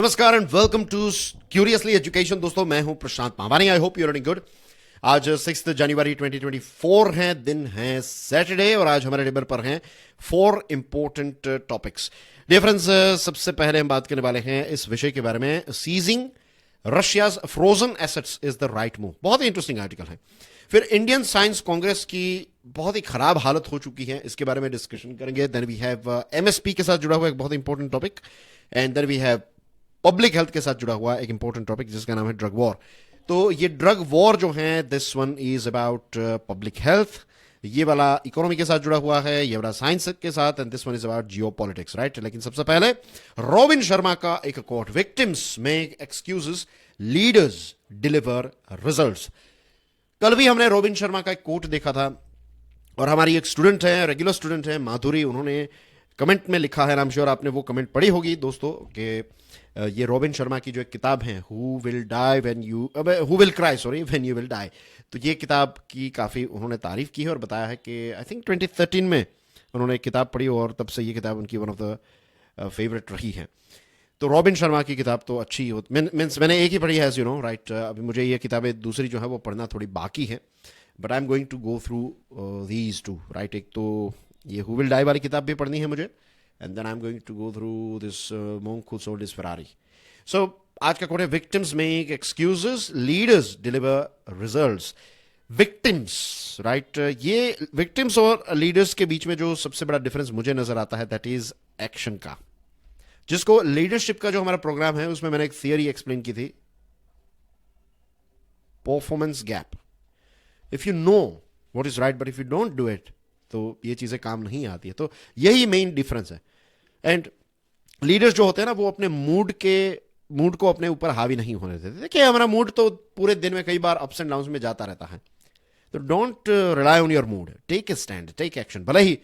नमस्कार and welcome to curiously education. दोस्तों, मैं हूं Prashant Mavani. I hope you are doing good. आज 6 जनवरी 2024 है, दिन है सैटरडे, और आज हमारे टेबल पर हैं 4 इंपॉर्टेंट टॉपिक्स। डियर फ्रेंड्स, सबसे पहले हम बात करने वाले हैं इस विषय के बारे में, seizing Russia's frozen assets is the right move. बहुत ही इंटरेस्टिंग आर्टिकल है। फिर इंडियन साइंस कांग्रेस की बहुत ही खराब हालत हो चुकी है, इसके बारे में डिस्कशन करेंगे। देन वी हैव एमएसपी के साथ जुड़ा हुआ एक बहुत important topic, and then we have public health के साथ जुड़ा हुआ एक इंपॉर्टेंट टॉपिक जिसका नाम है ड्रग वॉर। तो ये ड्रग वॉर जो है, this one is about public health, ये वाला इकोनॉमी के साथ जुड़ा हुआ है, ये वाला साइंस के साथ, and this one is about geopolitics, right. लेकिन सबसे पहले रॉबिन शर्मा का एक quote, victims make excuses, leaders deliver results. कल भी हमने रॉबिन शर्मा का एक कोट देखा था, और हमारी एक स्टूडेंट है, रेगुलर स्टूडेंट है माधुरी, उन्होंने कमेंट में लिखा है, आई एम श्योर आपने वो कमेंट पढ़ी होगी दोस्तों, कि ये रॉबिन शर्मा की जो एक किताब है, who will cry when you will die, तो ये किताब की काफ़ी उन्होंने तारीफ की है और बताया है कि आई थिंक 2013 में उन्होंने एक किताब पढ़ी और तब से ये किताब उनकी वन ऑफ द फेवरेट रही है। तो रॉबिन शर्मा की किताब तो अच्छी हो, मीन्स मैंने एक ही पढ़ी है, एज यू नो, राइट। अभी मुझे ये किताबें दूसरी जो है वो पढ़ना थोड़ी बाकी है, but I am going to go through these two, right. एक तो ये हु विल डाई वाली किताब भी पढ़नी है मुझे, and then I'm going to go through this monk who sold his Ferrari. So आज का कोट है, victims make excuses, leaders deliver results. Victims, right? ये victims और leaders के बीच में जो सबसे बड़ा डिफरेंस मुझे नजर आता है, that is action का, जिसको लीडरशिप का जो हमारा प्रोग्राम है उसमें मैंने एक थियरी एक्सप्लेन की थी, performance gap. If you know what is right but if you don't do it, तो ये चीजें काम नहीं आती है। तो यही मेन डिफरेंस है। एंड लीडर्स जो होते हैं ना, वो अपने मूड को अपने ऊपर हावी नहीं होने देते। देखिए, हमारा मूड तो पूरे दिन में कई बार अप्स एंड डाउन्स में जाता रहता है, तो don't rely on your mood, take a stand, take action. भले ही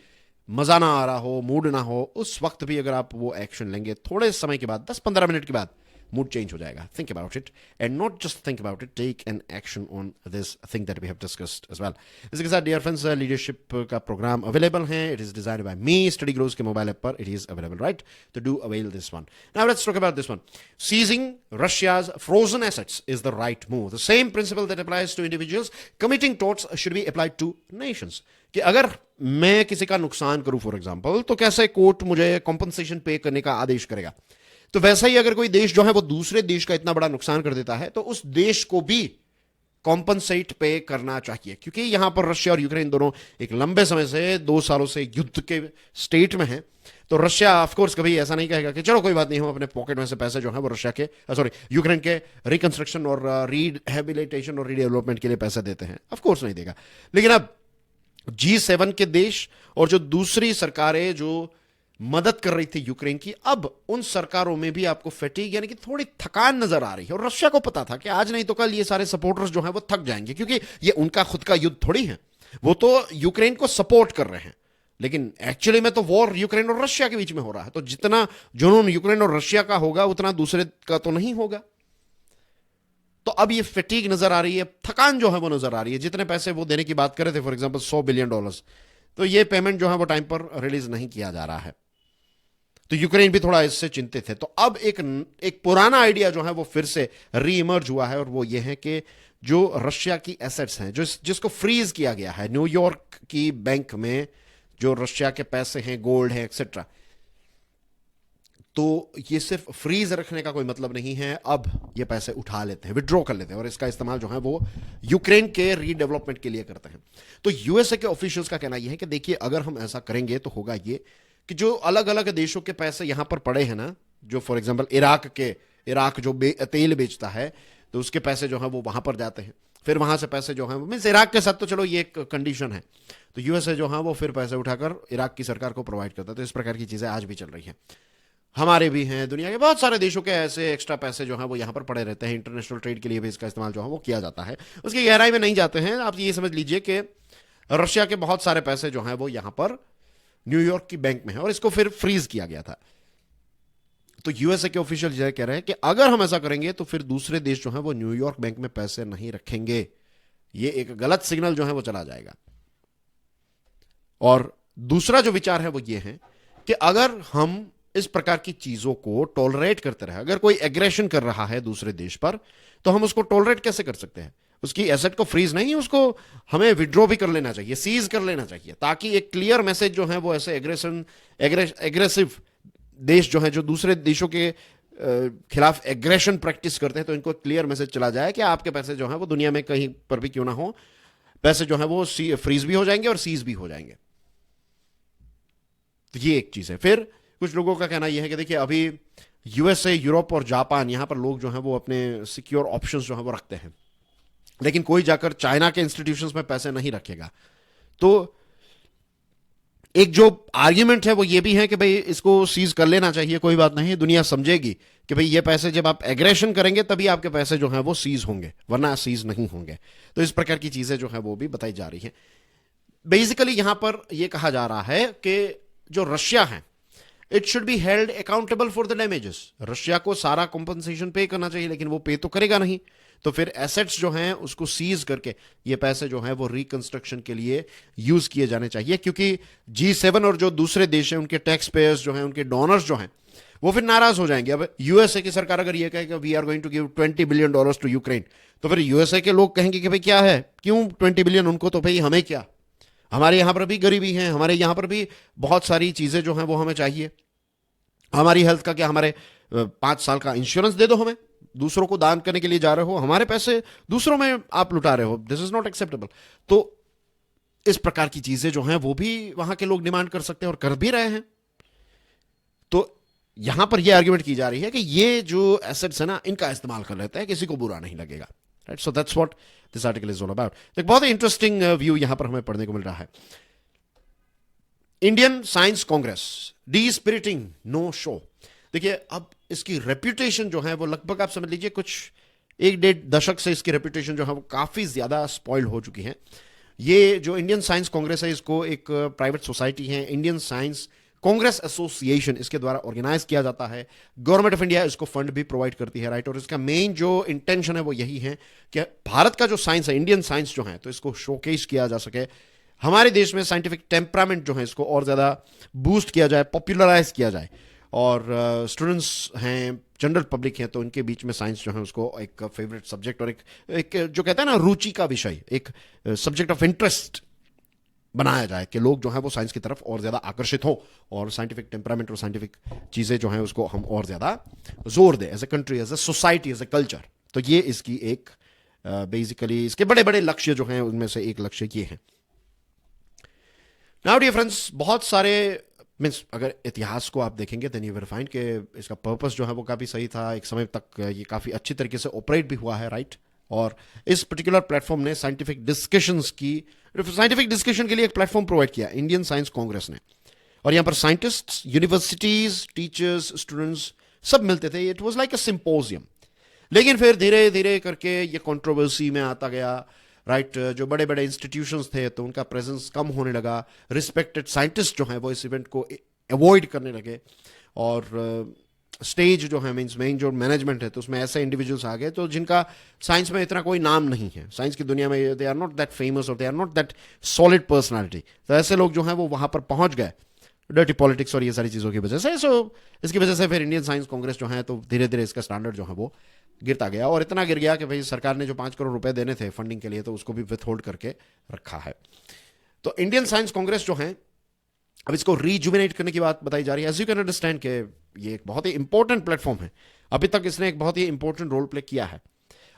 मजा ना आ रहा हो, मूड ना हो, उस वक्त भी अगर आप वो एक्शन लेंगे, थोड़े समय के बाद, 10-15 मिनट के बाद मूड चेंज हो जाएगा। Think about it, and not just think about it, take an action on this thing that we have discussed as well. इसी के साथ डियर फ्रेंड्स, लीडरशिप का प्रोग्राम अवेलेबल है। It is designed by me, study grows के mobile app पर it is available, right. तो do avail this one. Now let's talk about this one, seizing Russia's frozen assets is the right move. The same principle that applies to individuals committing torts should be applied to nations. कि अगर मैं किसी का नुकसान करूं for example, तो कैसे court मुझे कॉम्पनसेशन पे करने का आदेश करेगा, तो वैसा ही अगर कोई देश जो है वो दूसरे देश का इतना बड़ा नुकसान कर देता है, तो उस देश को भी कॉम्पनसेट पे करना चाहिए। क्योंकि यहां पर रशिया और यूक्रेन दोनों एक लंबे समय से, 2 सालों से युद्ध के स्टेट में हैं। तो रशिया ऑफकोर्स कभी ऐसा नहीं कहेगा कि चलो कोई बात नहीं, हम अपने पॉकेट में से पैसे जो है वो यूक्रेन के रिकंस्ट्रक्शन और रिहेबिलिटेशन और रीडेवलपमेंट के लिए पैसे देते हैं, ऑफकोर्स नहीं देगा। लेकिन अब G7 के देश और जो दूसरी सरकारें जो मदद कर रही थी यूक्रेन की, अब उन सरकारों में भी आपको फैटिग यानी कि थोड़ी थकान नजर आ रही है। और रशिया को पता था कि आज नहीं तो कल ये सारे सपोर्टर्स जो हैं वो थक जाएंगे, क्योंकि ये उनका खुद का युद्ध थोड़ी है, वो तो यूक्रेन को सपोर्ट कर रहे हैं। लेकिन एक्चुअली में तो वॉर यूक्रेन और रशिया के बीच में हो रहा है, तो जितना जुनून यूक्रेन और रशिया का होगा उतना दूसरे का तो नहीं होगा। तो अब ये फैटिग नजर आ रही है, थकान जो है वो नजर आ रही है। जितने पैसे वो देने की बात कर रहे थे, फॉर एग्जांपल $100 बिलियन, तो ये पेमेंट जो है वो टाइम पर रिलीज नहीं किया जा रहा है। तो यूक्रेन भी थोड़ा इससे चिंतित है। तो अब एक पुराना आइडिया जो है वो फिर से रीइमर्ज हुआ है, और वो ये है कि जो रशिया की एसेट्स हैं, जिसको फ्रीज किया गया है न्यूयॉर्क की बैंक में, जो रशिया के पैसे हैं, गोल्ड है, एक्सेट्रा, तो ये सिर्फ फ्रीज रखने का कोई मतलब नहीं है। अब ये पैसे उठा लेते हैं, विड्रॉ कर लेते हैं, और इसका इस्तेमाल जो है वो यूक्रेन के रीडेवलपमेंट के लिए करते हैं। तो यूएसए के ऑफिशियल्स का कहना यह है कि देखिए, अगर हम ऐसा करेंगे तो होगा ये कि जो अलग अलग देशों के पैसे यहां पर पड़े हैं ना, जो फॉर एग्जांपल इराक जो तेल बेचता है, तो उसके पैसे जो है वो वहां पर जाते हैं। फिर वहां से पैसे जो है, मीन्स इराक के साथ तो चलो ये एक कंडीशन है, तो यूएसए जो है वो फिर पैसे उठाकर इराक की सरकार को प्रोवाइड करता है। तो इस प्रकार की चीजें आज भी चल रही हैं। हमारे भी हैं, दुनिया के बहुत सारे देशों के ऐसे एक्स्ट्रा पैसे जो हैं वो यहां पर पड़े रहते हैं। इंटरनेशनल ट्रेड के लिए भी इसका इस्तेमाल जो है वो किया जाता है। उसकी गहराई में नहीं जाते हैं। आप ये समझ लीजिए कि रशिया के बहुत सारे पैसे जो हैं वो यहां पर न्यूयॉर्क की बैंक में है, और इसको फिर फ्रीज किया गया था। तो यूएसए के ऑफिशियल यह कह रहे हैं कि अगर हम ऐसा करेंगे तो फिर दूसरे देश जो है वो न्यूयॉर्क बैंक में पैसे नहीं रखेंगे। ये एक गलत सिग्नल जो है वो चला जाएगा। और दूसरा जो विचार है वो ये है कि अगर हम इस प्रकार की चीजों को टॉलरेट करते रहे, अगर कोई एग्रेशन कर रहा है दूसरे देश पर, तो हम उसको टॉलरेट कैसे कर सकते हैं? उसकी एसेट को फ्रीज नहीं, उसको हमें विड्रॉ भी कर लेना चाहिए, सीज कर लेना चाहिए, ताकि एक क्लियर मैसेज जो है वो ऐसे एग्रेसिव देश जो है, जो दूसरे देशों के खिलाफ एग्रेशन प्रैक्टिस करते हैं, तो इनको क्लियर मैसेज चला जाए कि आपके पैसे जो है वो दुनिया में कहीं पर भी क्यों ना हो, पैसे जो है वो फ्रीज भी हो जाएंगे और सीज भी हो जाएंगे। तो ये एक चीज है। फिर कुछ लोगों का कहना यह है कि देखिए, अभी यूएसए, यूरोप और जापान, यहां पर लोग जो है वो अपने सिक्योर ऑप्शंस जो है वो रखते हैं, लेकिन कोई जाकर चाइना के इंस्टीट्यूशंस में पैसे नहीं रखेगा। तो एक जो आर्ग्यूमेंट है वो ये भी है कि भाई इसको सीज कर लेना चाहिए, कोई बात नहीं, दुनिया समझेगी कि भाई ये पैसे जब आप एग्रेशन करेंगे तभी आपके पैसे जो हैं वो सीज होंगे, वरना सीज नहीं होंगे। तो इस प्रकार की चीजें जो है वो भी बताई जा रही हैं। बेसिकली यहां पर यह कहा जा रहा है कि जो रशिया है, it should be held accountable for the damages. Russia को सारा कॉम्पनसेशन पे करना चाहिए, लेकिन वो पे तो करेगा नहीं, तो फिर एसेट्स जो हैं उसको सीज करके ये पैसे जो हैं वो रिकंस्ट्रक्शन के लिए यूज किए जाने चाहिए, क्योंकि G7 और जो दूसरे देश हैं उनके टैक्स पेयर्स जो हैं, उनके डोनर्स जो हैं, वो फिर नाराज हो जाएंगे। अब यूएसए की सरकार अगर ये कहे कि we are going to give $20 billion to Ukraine, तो फिर यूएसए के लोग कहेंगे कि भाई क्या है, क्यों 20 बिलियन उनको, तो भाई हमें क्या, हमारे यहां पर भी गरीबी है, हमारे यहां पर भी बहुत सारी चीजें जो हैं वो हमें चाहिए, हमारी हेल्थ का क्या, हमारे 5 साल का इंश्योरेंस दे दो हमें, दूसरों को दान करने के लिए जा रहे हो, हमारे पैसे दूसरों में आप लुटा रहे हो, दिस इज नॉट एक्सेप्टेबल। तो इस प्रकार की चीजें जो हैं वो भी वहां के लोग डिमांड कर सकते हैं और कर भी रहे हैं। तो यहां पर यह आर्ग्यूमेंट की जा रही है कि ये जो एसेट्स है ना, इनका इस्तेमाल कर लेते हैं, किसी को बुरा नहीं लगेगा, right. So that's what this article is all about. एक बहुत ही इंटरेस्टिंग व्यू यहां पर हमें पढ़ने को मिल रहा है। Indian science congress dispiriting no show. देखिए, अब इसकी रेप्यूटेशन जो है वो लगभग आप समझ लीजिए कुछ 1-1.5 दशक से इसकी रेप्यूटेशन जो है वो काफी ज्यादा स्पॉइल हो चुकी है। ये जो इंडियन साइंस कांग्रेस है, इसको एक प्राइवेट सोसाइटी है, इंडियन साइंस कांग्रेस एसोसिएशन, इसके द्वारा ऑर्गेनाइज किया जाता है। गवर्नमेंट ऑफ इंडिया इसको फंड भी प्रोवाइड करती है, राइट। और इसका मेन जो इंटेंशन है वो यही है कि भारत का जो साइंस है, इंडियन साइंस जो है, तो इसको शोकेस किया जा सके, हमारे देश में साइंटिफिक टेम्परामेंट जो है इसको और ज्यादा बूस्ट किया जाए, पॉपुलराइज किया जाए, और स्टूडेंट्स हैं, जनरल पब्लिक है, तो उनके बीच में साइंस जो है उसको एक फेवरेट सब्जेक्ट और एक जो कहते हैं ना रुचि का विषय, एक सब्जेक्ट ऑफ इंटरेस्ट बनाया जाए, कि लोग जो है वो साइंस की तरफ और ज्यादा आकर्षित हो, और साइंटिफिक टेम्परामेंट और साइंटिफिक चीजें जो हैं उसको हम और ज्यादा जोर दें, as a country, as a society, as a culture. तो ये इसकी एक बेसिकली इसके बड़े बड़े लक्ष्य जो हैं उनमें से एक लक्ष्य ये है। नाउ डियर फ्रेंड्स, बहुत सारे मीन्स अगर इतिहास को आप देखेंगे देन यू विल फाइंड कि इसका पर्पस जो है वो काफ़ी सही था, एक समय तक ये काफ़ी अच्छी तरीके से ऑपरेट भी हुआ है, राइट। और इस पर्टिकुलर प्लेटफॉर्म ने साइंटिफिक डिस्कशन के लिए एक प्लेटफॉर्म प्रोवाइड किया इंडियन साइंस कांग्रेस ने, और यहाँ पर साइंटिस्ट, यूनिवर्सिटीज, टीचर्स, स्टूडेंट्स सब मिलते थे। It was like a symposium. लेकिन फिर धीरे धीरे करके ये कंट्रोवर्सी में आता गया, राइट। जो बड़े बड़े इंस्टीट्यूशंस थे तो उनका प्रेजेंस कम होने लगा, रिस्पेक्टेड साइंटिस्ट जो हैं वो इस इवेंट को अवॉइड करने लगे, और स्टेज जो है मीन्स मेन जो मैनेजमेंट है तो उसमें ऐसे इंडिविजुअल्स आ गए तो जिनका साइंस में इतना कोई नाम नहीं है, साइंस की दुनिया में they are not that famous और they are not that solid personality. तो ऐसे लोग जो हैं वो वहां पर पहुंच गए डर्टी पॉलिटिक्स और ये सारी चीज़ों की वजह से। सो इसकी वजह से फिर इंडियन साइंस कांग्रेस जो है तो धीरे धीरे इसका स्टैंडर्ड जो है वो गिरता गया, और इतना गिर गया कि भाई सरकार ने जो 5 करोड़ रुपए देने थे फंडिंग के लिए तो उसको भी विथहोल्ड करके रखा है। तो इंडियन साइंस कांग्रेस जो है अब इसको रीजुविनेट करने की बात बताई जा रही है। एज यू कैन अंडरस्टैंड कि ये एक बहुत ही इंपॉर्टेंट प्लेटफॉर्म है, अभी तक इसने एक बहुत ही इंपॉर्टेंट रोल प्ले किया है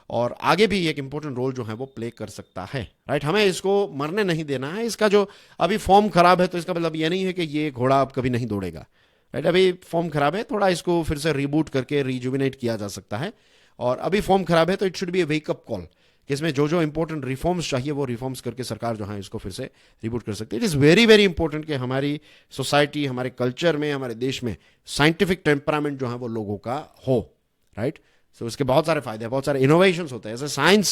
और आगे भी एक इंपॉर्टेंट रोल जो है वो प्ले कर सकता है, राइट। हमें इसको मरने नहीं देना है। इसका जो अभी फॉर्म खराब है तो इसका मतलब ये नहीं है कि ये घोड़ा अब कभी नहीं दौड़ेगा, राइट। अभी फॉर्म खराब है, थोड़ा इसको फिर से रिबूट करके रीजुविनेट किया जा सकता है, और अभी फॉर्म खराब है तो it should be A wake up call कि इसमें जो जो इंपॉर्टेंट रिफॉर्म्स चाहिए वो रिफॉर्म्स करके सरकार जो है इसको फिर से रिबूट कर सकती है। It is very very important कि हमारी सोसाइटी, हमारे कल्चर में, हमारे देश में साइंटिफिक टेम्परामेंट जो है वो लोगों का हो, राइट। सो इसके बहुत सारे फायदे हैं, बहुत सारे इनोवेशंस होते हैं। ऐसे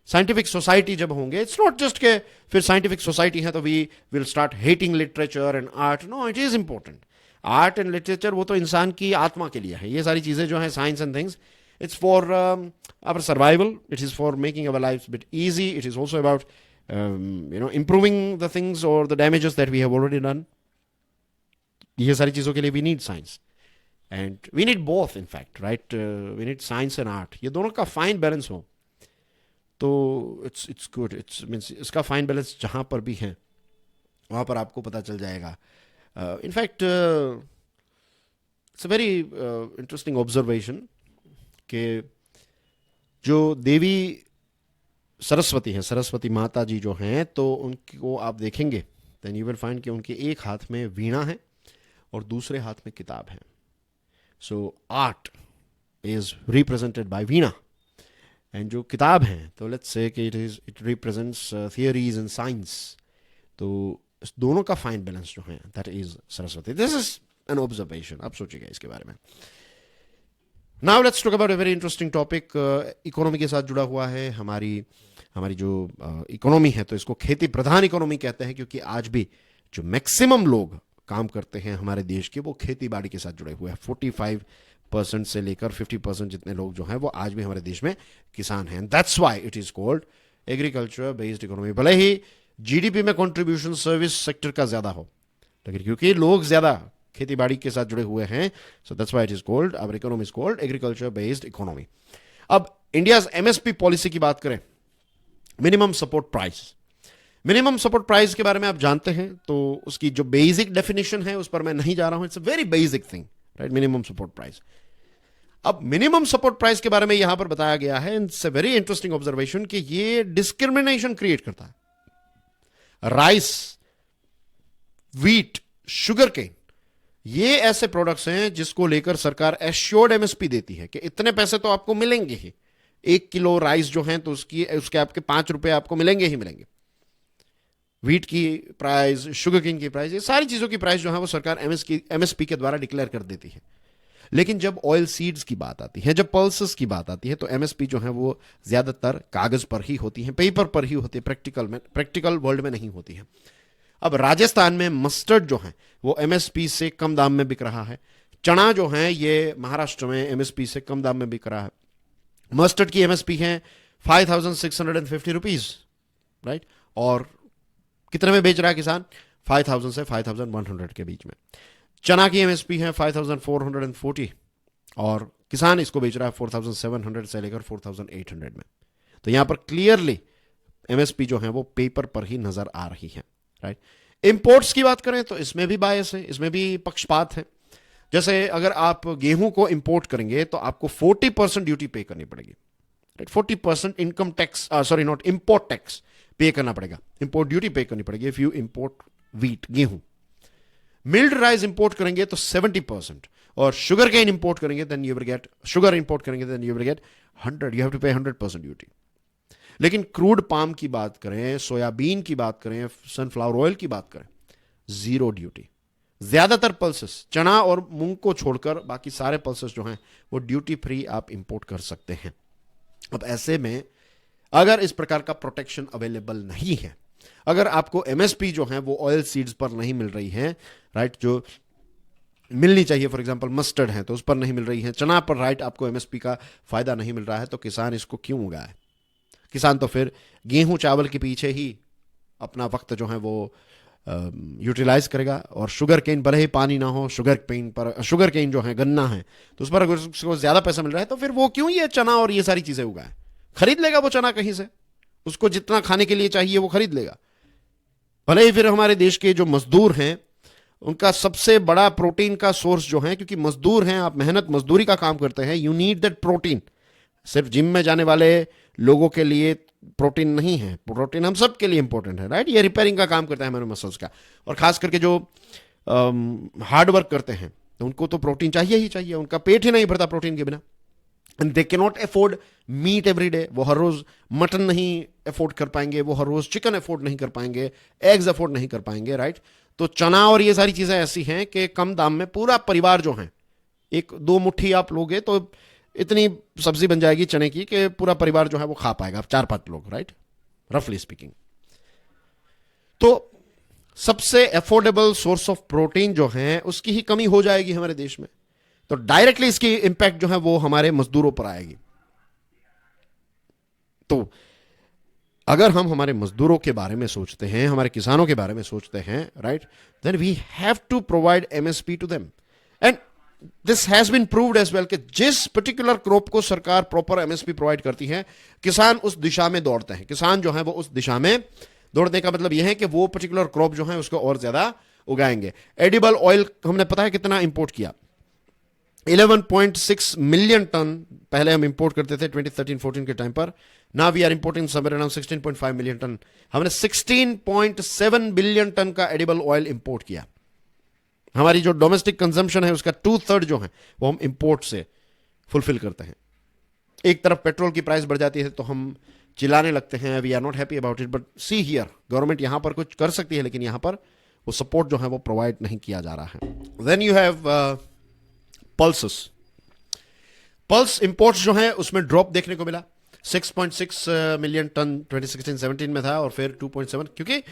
साइंटिफिक सोसाइटी जब होंगे, इट्स नॉट जस्ट के फिर साइंटिफिक सोसाइटी है तो we will start hating literature and art. No, it is important. Art and literature वो तो इंसान की आत्मा के लिए है। ये सारी चीज़ें जो है science and things, it's for our survival, it is for making our lives a bit easy, it is also about improving the things or the damages that we have already done. ये सारी चीज़ों के लिए we need science. And we need both in fact, right, we need science and art, ये दोनों का fine balance हो तो इट्स गुड, इट्स मीन्स इसका फाइन बैलेंस जहाँ पर भी है वहाँ पर आपको पता चल जाएगा. In fact it's a very interesting observation कि जो देवी सरस्वती हैं, सरस्वती माता जी जो हैं, तो उनको आप देखेंगे देन यू विल फाइंड कि उनके एक हाथ में वीणा है और दूसरे हाथ में किताब है. So art is represented by Veena, and जो किताब है तो लेट्स से कि it represents theories and science. तो इस दोनों का फाइन बैलेंस जो है that is Saraswati. This is an observation, आप सोचिएगा इसके बारे में. Now let's talk about a very interesting topic. Economy के साथ जुड़ा हुआ है. हमारी जो इकोनॉमी है तो इसको खेती प्रधान इकोनॉमी कहते हैं, क्योंकि आज भी जो मैक्सिमम लोग काम करते हैं हमारे देश के वो खेती बाड़ी के साथ जुड़े हुए हैं. 45% से लेकर 50% जितने लोग जो हैं वो आज भी हमारे देश में किसान हैं. That's why it is called agriculture based economy. भले ही जीडीपी में कंट्रीब्यूशन सर्विस सेक्टर का ज्यादा हो, लेकिन क्योंकि लोग ज्यादा खेती बाड़ी के साथ जुड़े हुए हैं, so that's why it is called, our economy is called agriculture based economy. अब इंडियाज एमएसपी पॉलिसी की बात करें, minimum support price. Minimum support price के बारे में आप जानते हैं, तो उसकी जो बेसिक डेफिनेशन है उस पर मैं नहीं जा रहा हूं. It's a very basic thing, right, minimum support price. अब मिनिमम सपोर्ट प्राइस के बारे में यहां पर बताया गया है, it's a very interesting observation, कि ये डिस्क्रिमिनेशन क्रिएट करता है. राइस, व्हीट, शुगर केन, ये ऐसे प्रोडक्ट्स हैं जिसको लेकर सरकार एश्योर्ड एमएसपी देती है कि इतने पैसे तो आपको मिलेंगे ही. 1 किलो राइस जो है तो उसके आपके 5 रुपए आपको मिलेंगे ही मिलेंगे. व्हीट की प्राइस, शुगर केन की प्राइस, ये सारी चीजों की प्राइस जो है वो सरकार एमएसपी के द्वारा डिक्लेयर कर देती है. लेकिन जब ऑयल सीड्स की बात आती है, जब पल्सेस की बात आती है, तो एमएसपी जो है वो ज्यादातर कागज पर ही होती है, पेपर पर ही होती है, प्रैक्टिकल वर्ल्ड में नहीं होती है. अब राजस्थान में मस्टर्ड जो है वो एमएसपी से कम दाम में बिक रहा है. चना जो है ये महाराष्ट्र में एमएसपी से कम दाम में बिक रहा है. मस्टर्ड की एमएसपी है 5,650 रुपीज, राइट, और कितने में बेच रहा है किसान? 5,000 से 5,100 के बीच में. चना की एमएसपी है 5,440 और किसान इसको बेच रहा है 4,700 से लेकर 4,800 में. तो यहां पर क्लियरली एमएसपी जो है वो पेपर पर ही नजर आ रही है, राइट. इंपोर्ट्स की बात करें तो इसमें भी बायस है, इसमें भी पक्षपात है. जैसे अगर आप गेहूं को इंपोर्ट करेंगे तो आपको 40% ड्यूटी पे करनी पड़ेगी, right. 40% income tax, sorry not import tax pay करना पड़ेगा, इंपोर्ट ड्यूटी पे करनी पड़ेगी इफ यू इंपोर्ट व्हीट, गेहूं. मिल्ड राइस इंपोर्ट करेंगे तो 70%, और शुगर केन इंपोर्ट करेंगे then you will get, sugar import करेंगे then you will get 100, you have to pay 100% duty. लेकिन क्रूड पाम की बात करें, सोयाबीन की बात करें, सनफ्लावर ऑयल की बात करें, 0 ड्यूटी. ज्यादातर पल्सेस, चना और मूंग को छोड़कर बाकी सारे पल्सेस जो हैं वो ड्यूटी फ्री आप इंपोर्ट कर सकते हैं. अब ऐसे में अगर इस प्रकार का प्रोटेक्शन अवेलेबल नहीं है, अगर आपको एमएसपी जो है वो ऑयल सीड्स पर नहीं मिल रही है, राइट, जो मिलनी चाहिए, फॉर एग्जांपल मस्टर्ड है तो उस पर नहीं मिल रही है, चना पर राइट आपको एमएसपी का फायदा नहीं मिल रहा है, तो किसान इसको क्यों उगाए? किसान तो फिर गेहूं चावल के पीछे ही अपना वक्त जो है वो यूटिलाइज करेगा. और शुगर केन, भले ही पानी ना हो, शुगर केन जो है, गन्ना है, तो उस पर अगर उसको ज्यादा पैसा मिल रहा है तो फिर वो क्यों ये चना और ये सारी चीजें उगाए? खरीद लेगा वो चना कहीं से, उसको जितना खाने के लिए चाहिए वो खरीद लेगा. भले ही फिर हमारे देश के जो मजदूर हैं उनका सबसे बड़ा प्रोटीन का सोर्स जो है, क्योंकि मजदूर हैं, आप मेहनत मजदूरी का काम करते हैं, यू नीड दैट प्रोटीन. सिर्फ जिम में जाने वाले लोगों के लिए प्रोटीन नहीं है, प्रोटीन हम सब के लिए इंपॉर्टेंट है, राइट. ये रिपेयरिंग का काम करता है हमारे मसल्स का, और खास करके जो हार्ड वर्क करते हैं तो उनको तो प्रोटीन चाहिए ही चाहिए, उनका पेट ही नहीं भरता प्रोटीन के बिना. And they can not afford meat every day. वो हर रोज मटन नहीं अफोर्ड कर पाएंगे, वो हर रोज चिकन अफोर्ड नहीं कर पाएंगे, एग्स अफोर्ड नहीं कर पाएंगे, राइट. तो चना और ये सारी चीजें ऐसी हैं कि कम दाम में पूरा परिवार जो है, 1-2 मुट्ठी आप लोगे तो इतनी सब्जी बन जाएगी चने की कि पूरा परिवार जो है वो खा पाएगा, 4-5 लोग, राइट, रफली स्पीकिंग. तो सबसे अफोर्डेबल सोर्स ऑफ प्रोटीन जो है उसकी ही कमी हो जाएगी हमारे देश में, तो डायरेक्टली इसकी इंपैक्ट जो है वो हमारे मजदूरों पर आएगी. तो अगर हम हमारे मजदूरों के बारे में सोचते हैं, हमारे किसानों के बारे में सोचते हैं, right, then we have to provide MSP to them. And this has been proved as well कि जिस पर्टिकुलर क्रॉप को सरकार प्रॉपर एमएसपी प्रोवाइड करती है, किसान उस दिशा में दौड़ते हैं। किसान जो है वो उस दिशा में दौड़ने का मतलब यह है कि वो पर्टिकुलर क्रॉप जो है उसको और ज्यादा उगाएंगे। एडिबल ऑयल हमने पता है कितना इंपोर्ट किया, 11.6 मिलियन टन पहले हम इंपोर्ट करते थे 2013-14 के टाइम पर। Now we are importing somewhere around 16.5 million ton. हमने 16.7 बिलियन टन का एडिबल ऑयल इंपोर्ट किया। हमारी जो डोमेस्टिक कंजम्पशन है उसका 2/3 जो है वो हम इंपोर्ट से फुलफिल करते हैं। एक तरफ पेट्रोल की प्राइस बढ़ जाती है तो हम चिल्लाने लगते हैं, we are not happy about it, but see here government यहां पर कुछ कर सकती है, लेकिन यहां पर वो सपोर्ट जो है वो प्रोवाइड नहीं किया जा रहा है। Then you have pulses. Pulse imports जो है उसमें ड्रॉप देखने को मिला, 6.6 मिलियन टन 2016-17 में था और फिर 2.7, क्योंकि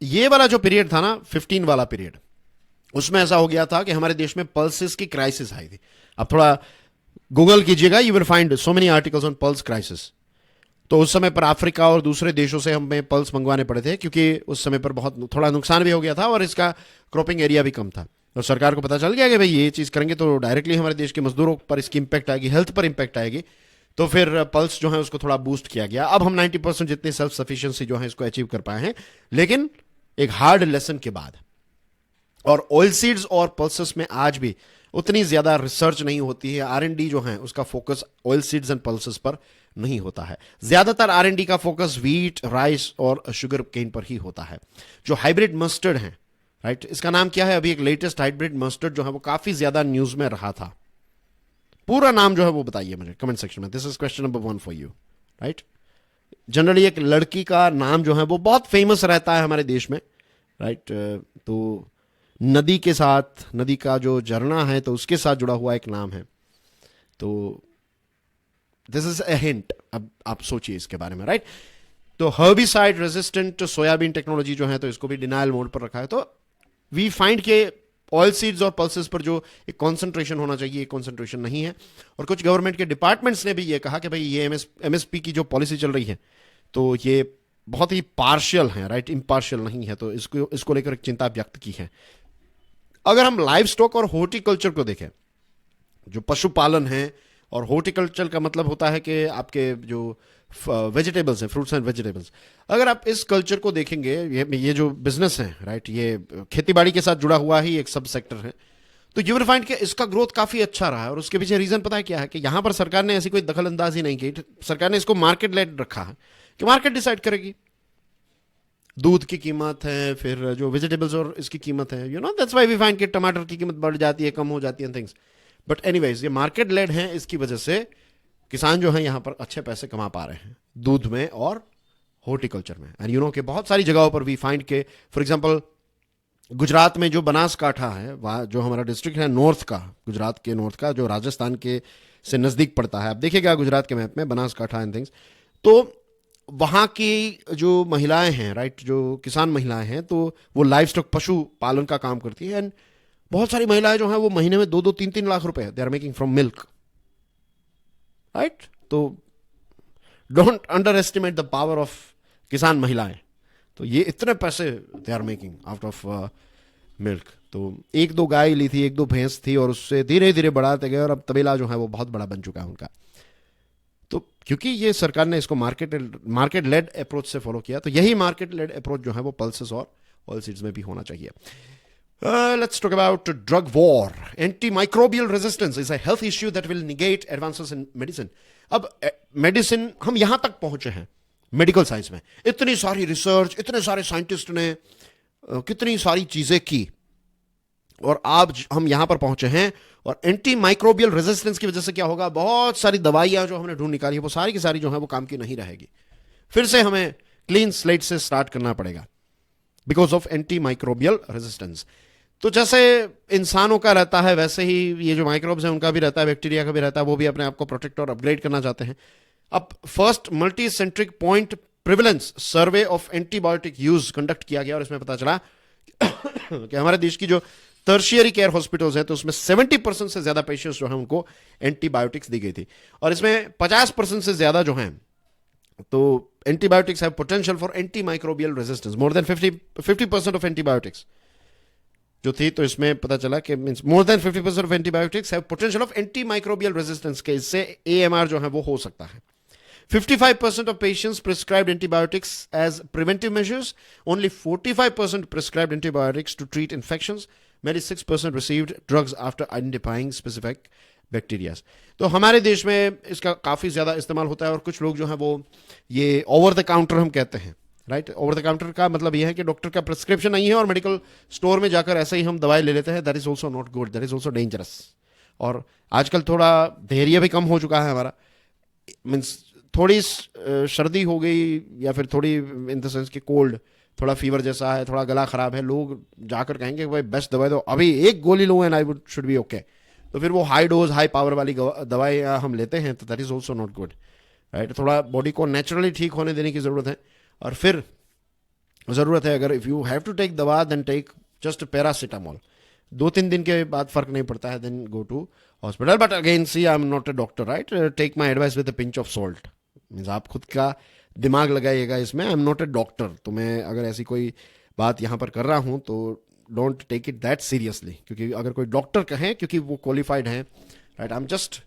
ये वाला जो पीरियड था ना 15 वाला पीरियड, उसमें ऐसा हो गया था कि हमारे देश में पल्सेस की क्राइसिस आई थी। अब थोड़ा गूगल कीजिएगा, you will find so many articles on pulse crisis. तो उस समय पर अफ्रीका और दूसरे देशों से हमें पल्स मंगवाने पड़े थे, क्योंकि उस समय पर बहुत थोड़ा नुकसान भी हो गया था और इसका क्रॉपिंग एरिया भी कम था। और सरकार को पता चल गया कि भाई ये चीज़ करेंगे तो डायरेक्टली हमारे देश के मजदूरों पर इसकी इंपैक्ट आएगी, हेल्थ पर इंपैक्ट आएगी। तो फिर पल्स जो है उसको थोड़ा बूस्ट किया गया। अब हम 90% जितनी सेल्फ सफिशिएंसी जो है इसको अचीव कर पाए हैं, लेकिन एक हार्ड लेसन के बाद। और ऑयल सीड्स और पल्सेस में आज भी उतनी ज्यादा रिसर्च नहीं होती है। R&D जो है उसका focus oil seeds and pulses पर नहीं होता है। ज्यादातर R&D का फोकस व्हीट, राइस और शुगर केन पर ही होता है। जो हाइब्रिड मस्टर्ड है, राइट, इसका नाम क्या है? अभी एक लेटेस्ट हाइब्रिड मस्टर्ड जो है वो काफी ज्यादा न्यूज में रहा था। पूरा नाम जो है वो बताइए मुझे कमेंट सेक्शन में। This is question number 1 for you, right. Generally एक लड़की का नाम जो है वो बहुत फेमस रहता है हमारे देश में, राइट। तो नदी के साथ, नदी का जो झरना है तो उसके साथ जुड़ा हुआ एक नाम है। तो दिस इज अ हिंट, अब आप सोचिए इसके बारे में, राइट। तो हर्बिसाइड रेजिस्टेंट सोयाबीन टेक्नोलॉजी जो है तो इसको भी डिनायल मोड पर रखा है। तो वी फाइंड के ऑयल सीड्स और पल्सेस पर जो एक कॉन्सेंट्रेशन होना चाहिए, एक कॉन्सेंट्रेशन नहीं है। और कुछ गवर्नमेंट के डिपार्टमेंट्स ने भी ये कहा कि भाई ये एमएसपी की जो पॉलिसी चल रही है तो ये बहुत ही पार्शियल है, राइट, इम्पार्शियल नहीं है। तो इसको लेकर एक चिंता व्यक्त की है। अगर हम लाइव स्टॉक और हॉर्टिकल्चर को देखें, जो पशुपालन है, और हॉर्टिकल्चर का मतलब होता है कि आपके जो वेजिटेबल्स हैं, फ्रूट्स एंड वेजिटेबल्स, अगर आप इस कल्चर को देखेंगे, ये जो बिजनेस है, राइट, ये खेतीबाड़ी के साथ जुड़ा हुआ ही एक सब सेक्टर है, तो यू विल फाइंड कि इसका ग्रोथ काफी अच्छा रहा है। और उसके पीछे रीजन पता है क्या है? कि यहां पर सरकार ने ऐसी कोई दखल अंदाजी नहीं की। सरकार ने इसको मार्केट लेड रखा है कि मार्केट डिसाइड करेगी। दूध की कीमत है, फिर जो वेजिटेबल्स और इसकी कीमत है, दैट्स व्हाई वी फाइंड कि टमाटर की कीमत बढ़ जाती है, कम हो जाती है, थिंग्स। बट एनीवेज, ये मार्केट लेड है, इसकी वजह से किसान जो है यहां पर अच्छे पैसे कमा पा रहे हैं दूध में और हॉर्टिकल्चर में। एंड कि बहुत सारी जगहों पर वी फाइंड के, फॉर एग्जांपल गुजरात में जो बनासकाठा है, वहाँ जो हमारा डिस्ट्रिक्ट है नॉर्थ का, गुजरात के नॉर्थ का, जो राजस्थान के से नजदीक पड़ता है, आप देखिएगा गुजरात के मैप में बनासकाठा एंड थिंग्स, तो वहां की जो महिलाएं हैं, राइट, जो किसान महिलाएं हैं, तो वो लाइव स्टॉक पशु पालन का काम करती है। एंड बहुत सारी महिलाएं जो हैं वो महीने में 2-2, 3-3 लाख रुपए they are making from milk, right. तो don't underestimate the power of किसान महिलाएं। तो ये इतने पैसे they are making out of milk. तो 1-2 गाय ली थी, 1-2 भैंस थी, और उससे धीरे धीरे बढ़ाते गए और अब तबेला जो है वो बहुत बड़ा बन चुका है उनका। तो क्योंकि ये सरकार ने इसको मार्केट लेड अप्रोच से फॉलो किया, तो यही मार्केट लेड अप्रोच जो है वो पल्सेस और ऑयल सीड्स में भी होना चाहिए। Let's talk about drug war. Antimicrobial resistance is a health issue that will negate advances in medicine. अब मेडिसिन हम यहां तक पहुंचे हैं मेडिकल साइंस में, इतनी सारी रिसर्च, इतने सारे साइंटिस्ट ने कितनी सारी चीजें की, और आज हम यहां पर पहुंचे हैं। और एंटी माइक्रोबियल रेजिस्टेंस की वजह से क्या होगा? बहुत सारी दवाइयां जो हमने ढूंढ निकाली है वो सारी की सारी जो है वो काम की नहीं रहेगी। फिर से हमें क्लीन स्लेट से स्टार्ट करना पड़ेगा because of anti microbial resistance. तो जैसे इंसानों का रहता है वैसे ही ये जो माइक्रोब्स हैं उनका भी रहता है, बैक्टीरिया का भी रहता है, वो भी अपने आप को प्रोटेक्ट और अपग्रेड करना चाहते हैं। अब first multi centric point prevalence survey of antibiotic use conduct किया गया और इसमें पता चला कि हमारे देश की जो टर्शियरी केयर हॉस्पिटल्स हैं तो उसमें 70% से ज्यादा पेशेंट्स जो हैं उनको एंटीबायोटिक्स दी गई थी, और इसमें 50% से ज्यादा जो हैं तो antibiotics have potential for anti microbial resistance, more than 50% of antibiotics जो थी, तो इसमें पता चला कि means more than 50% of antibiotics have potential of anti microbial resistance, के इससे एएमआर जो है वो हो सकता है. 55% of patients prescribed antibiotics as preventive measures. Only 45% prescribed antibiotics to treat infections. Merely 6% received drugs after identifying specific bacteria. तो हमारे देश में इसका काफ़ी ज़्यादा इस्तेमाल होता है, और कुछ लोग जो हैं वो ये ओवर द काउंटर हम कहते हैं, राइट. ओवर द काउंटर का मतलब ये है कि डॉक्टर का प्रिस्क्रिप्शन नहीं है और मेडिकल स्टोर में जाकर ऐसे ही हम दवाई ले लेते हैं. That is also not good, that is also dangerous. और आजकल थोड़ा धैर्य भी कम हो चुका है हमारा. मीन्स थोड़ी सर्दी हो गई या फिर थोड़ी इन द सेंस कि कोल्ड, थोड़ा फीवर जैसा है, थोड़ा गला खराब है, लोग जाकर कहेंगे भाई बेस्ट दवाई दो, अभी एक गोली लो and I would should be okay. तो फिर वो हाई डोज हाई पावर वाली दवाई हम लेते हैं, तो that is also not good, right. थोड़ा बॉडी को नेचुरली ठीक होने देने की ज़रूरत है. और फिर ज़रूरत है, अगर if you have to take दवा देन टेक जस्ट पैरासीटामोल. 2-3 दिन के बाद फर्क नहीं पड़ता है, then go to hospital. But again see I am not a doctor, right. Take my advice with a pinch of salt. Means आप खुद का दिमाग लगाइएगा इसमें. I am not a doctor, तो मैं अगर ऐसी कोई बात यहाँ पर कर रहा हूँ तो don't take it that seriously, क्योंकि अगर कोई डॉक्टर कहें, क्योंकि वो क्वालिफाइड हैं, right. I am just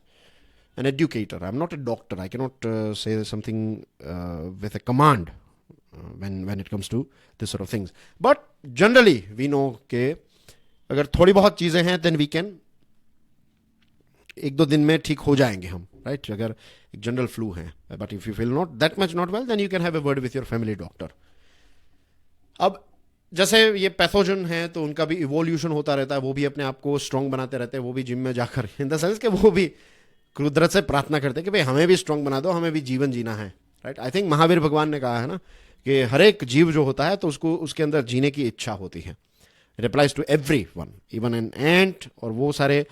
an educator, I am not a doctor. I can not say something with a command when it comes to this sort of things. But generally we know कि अगर थोड़ी बहुत चीज़ें हैं then we can 1-2 दिन में ठीक हो जाएंगे हम, राइट. अगर एक जनरल फ्लू है, but if you feel not that much not well then you can have a word with your family doctor. अब जैसे ये पैथोजन है तो उनका भी इवोल्यूशन होता रहता है, वो भी अपने आप को स्ट्रांग बनाते रहते हैं, वो भी जिम में जाकर, इन द सेंस कि वो भी कुदरत से प्रार्थना करते हैं कि भाई हमें भी स्ट्रांग बना दो, हमें भी जीवन जीना है, राइट. आई थिंक महावीर भगवान ने कहा है ना कि हर एक जीव जो होता है तो उसको उसके अंदर जीने की इच्छा होती है. It applies to every one, even an ant और वो सारे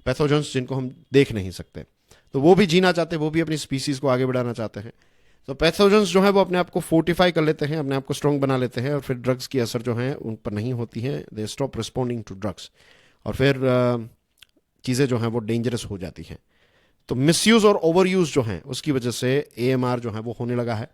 पैथोजन्स जिनको हम देख नहीं सकते, तो वो भी जीना चाहते हैं, वो भी अपनी स्पीसीज को आगे बढ़ाना चाहते हैं. तो पैथोजन्स जो है वो अपने आप को फोर्टिफाई कर लेते हैं, अपने आप को स्ट्रांग बना लेते हैं, और फिर ड्रग्स की असर जो है उन पर नहीं होती है. They stop responding to drugs, और फिर चीज़ें जो हैं वो डेंजरस हो जाती हैं. तो मिसयूज और ओवर यूज जो है उसकी वजह से एएमआर जो है वो होने लगा है.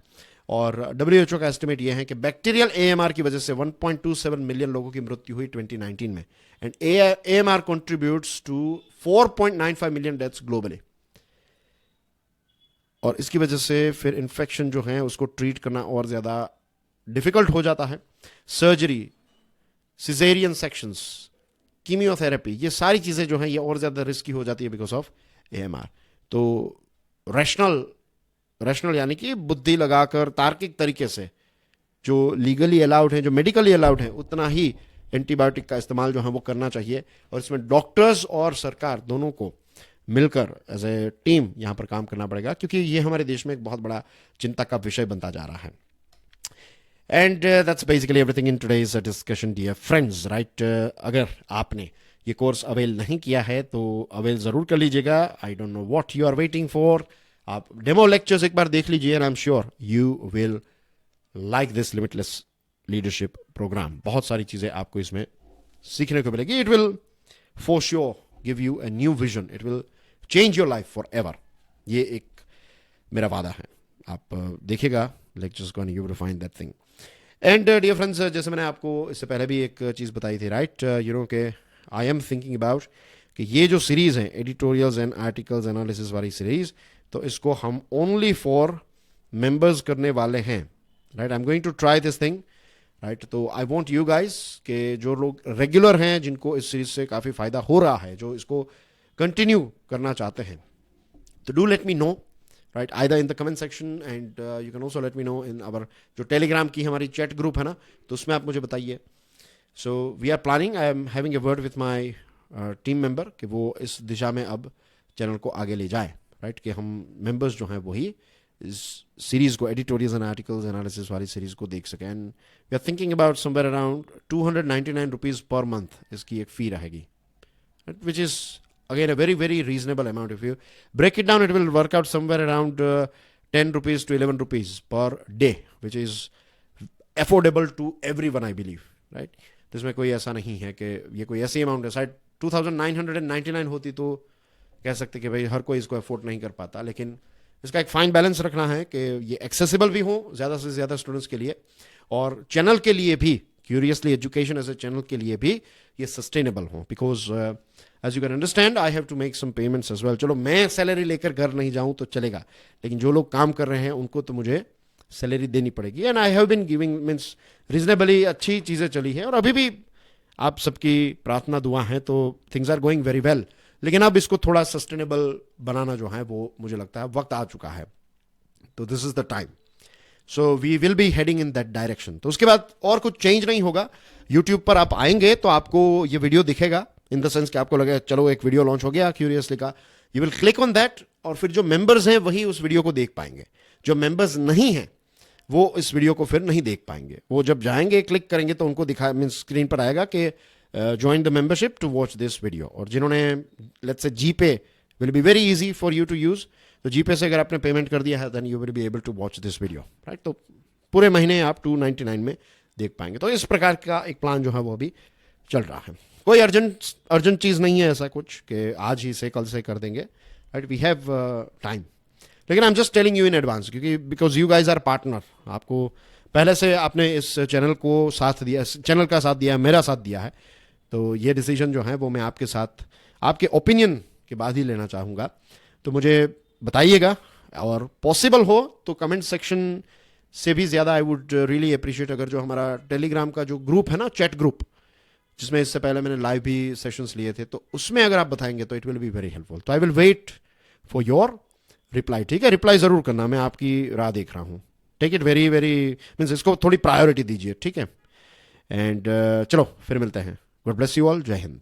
और WHO का एस्टिमेट ये है कि बैक्टीरियल एएमआर की वजह से 1.27 मिलियन लोगों की मृत्यु हुई 2019 में. And AMR contributes to 4.95 million deaths globally. और इसकी वजह से फिर इन्फेक्शन जो है उसको ट्रीट करना और ज़्यादा डिफिकल्ट हो जाता है. सर्जरी, सिजेरियन सेक्शंस, कीमियोथेरेपी, ये सारी चीज़ें जो हैं ये और ज़्यादा रिस्की हो जाती है बिकॉज ऑफ एएमआर. तो रैशनल यानी कि बुद्धि लगाकर तार्किक तरीके से जो लीगली अलाउड है, जो मेडिकली अलाउड है, उतना ही एंटीबायोटिक का इस्तेमाल जो है वो करना चाहिए. और इसमें डॉक्टर्स और सरकार दोनों को मिलकर एज ए टीम यहाँ पर काम करना पड़ेगा, क्योंकि ये हमारे देश में एक बहुत बड़ा चिंता का विषय बनता जा रहा है. And that's basically everything in today's discussion dear friends, right. अगर आपने ये कोर्स अवेल नहीं किया है तो अवेल ज़रूर कर लीजिएगा. I don't know what you are waiting for. आप डेमो लेक्चर्स एक बार देख लीजिए and I am sure you will like this limitless leadership program. बहुत सारी चीज़ें आपको इसमें सीखने को मिलेगी. It will for sure give you a new vision. It will change your life forever. ये एक मेरा वादा है. आप देखिएगा लेक्चर्स को and you will find that thing. And dear friends, जैसे मैंने आपको इससे पहले भी एक चीज़ बताई थी, राइट. यू नो के आई एम थिंकिंग अबाउट कि ये जो सीरीज़ है एडिटोरियल्स एंड आर्टिकल्स एनालिसिस वाली सीरीज़, तो इसको हम ओनली फॉर मेंबर्स करने वाले हैं, right. I am going to try this thing, right. तो आई वॉन्ट यू गाइज के जो लोग रेगुलर हैं, जिनको इस सीरीज से काफ़ी फ़ायदा हो रहा है, जो इसको कंटिन्यू करना चाहते हैं, तो do let me know, right, either in the comment section and you can also let me know in our जो टेलीग्राम की हमारी चैट ग्रुप है ना, तो उसमें आप मुझे बताइए. So we are planning, I am having a word with my team member कि वो इस दिशा में अब चैनल को आगे ले जाए, राइट. कि हम मेंबर्स जो हैं वही इस सीरीज़ को, एडिटोरियल्स एंड आर्टिकल्स एनालिसिस वाली सीरीज़ को देख सकें. And we are thinking about somewhere around 299 rupees per month इसकी एक फ़ी रहेगी, which is again a very very reasonable amount. If you break it down it will work out somewhere around 10 rupees to 11 rupees per day, which is affordable to every one I believe, right. तो इसमें कोई ऐसा नहीं है कि ये कोई ऐसी अमाउंट है, शायद 2999 होती तो कह सकते कि भाई हर कोई इसको अफोर्ड नहीं कर पाता. लेकिन इसका एक फाइन बैलेंस रखना है कि ये एक्सेसिबल भी हो ज़्यादा से ज़्यादा स्टूडेंट्स के लिए, और चैनल के लिए भी curiously education as a channel के लिए भी ये सस्टेनेबल हो, because as you can understand I have to make some payments as well. चलो मैं सैलरी लेकर घर नहीं जाऊं तो चलेगा, लेकिन जो लोग काम कर रहे हैं उनको तो मुझे सैलरी देनी पड़ेगी. And I have been giving means reasonably अच्छी चीज़ें चली है और अभी भी आप सबकी प्रार्थना दुआ है तो things are going very well. लेकिन अब इसको थोड़ा सस्टेनेबल बनाना जो है वो मुझे लगता है वक्त आ चुका है. तो this is the time. So we will be heading in that direction. तो उसके बाद और कुछ चेंज नहीं होगा. यूट्यूब पर आप आएंगे तो आपको ये वीडियो दिखेगा, इन द सेंस कि आपको लगेगा चलो एक वीडियो लॉन्च हो गया क्यूरियसली का. You will click on that और फिर जो मेंबर्स हैं वही उस वीडियो को देख पाएंगे. जो मेंबर्स नहीं हैं वो इस वीडियो को फिर नहीं देख पाएंगे. वो जब जाएंगे क्लिक करेंगे तो उनको दिखा मीन स्क्रीन पर आएगा कि join the membership to watch this video. और जिन्होंने let's say GPay will be very easy for you to use. तो जीपे से अगर आपने पेमेंट कर दिया है then you will be able to watch this video, right. तो पूरे महीने आप 299 में देख पाएंगे. तो इस प्रकार का एक प्लान जो है वो अभी चल रहा है. कोई अर्जेंट चीज़ नहीं है ऐसा कुछ कि आज ही से कल से कर देंगे, राइट. We have time. लेकिन I am just telling you in advance क्योंकि because you guys are partner. आपको पहले से आपने इस चैनल को साथ दिया, चैनल का साथ दिया है, मेरा साथ दिया है. तो ये डिसीजन जो है वो मैं आपके साथ आपके ओपिनियन के बाद ही लेना चाहूँगा. तो मुझे बताइएगा और पॉसिबल हो तो कमेंट सेक्शन से भी ज़्यादा आई वुड रियली अप्रिशिएट अगर जो हमारा टेलीग्राम का जो ग्रुप है ना, चैट ग्रुप, जिसमें इससे पहले मैंने लाइव भी सेशंस लिए थे, तो उसमें अगर आप बताएंगे तो it will be very helpful. तो I will wait for your reply. ठीक है, रिप्लाई ज़रूर करना, मैं आपकी राह देख रहा हूँ. Take it very very means इसको थोड़ी प्रायोरिटी दीजिए, ठीक है. एंड चलो फिर मिलते हैं. God bless you all. जय हिंद.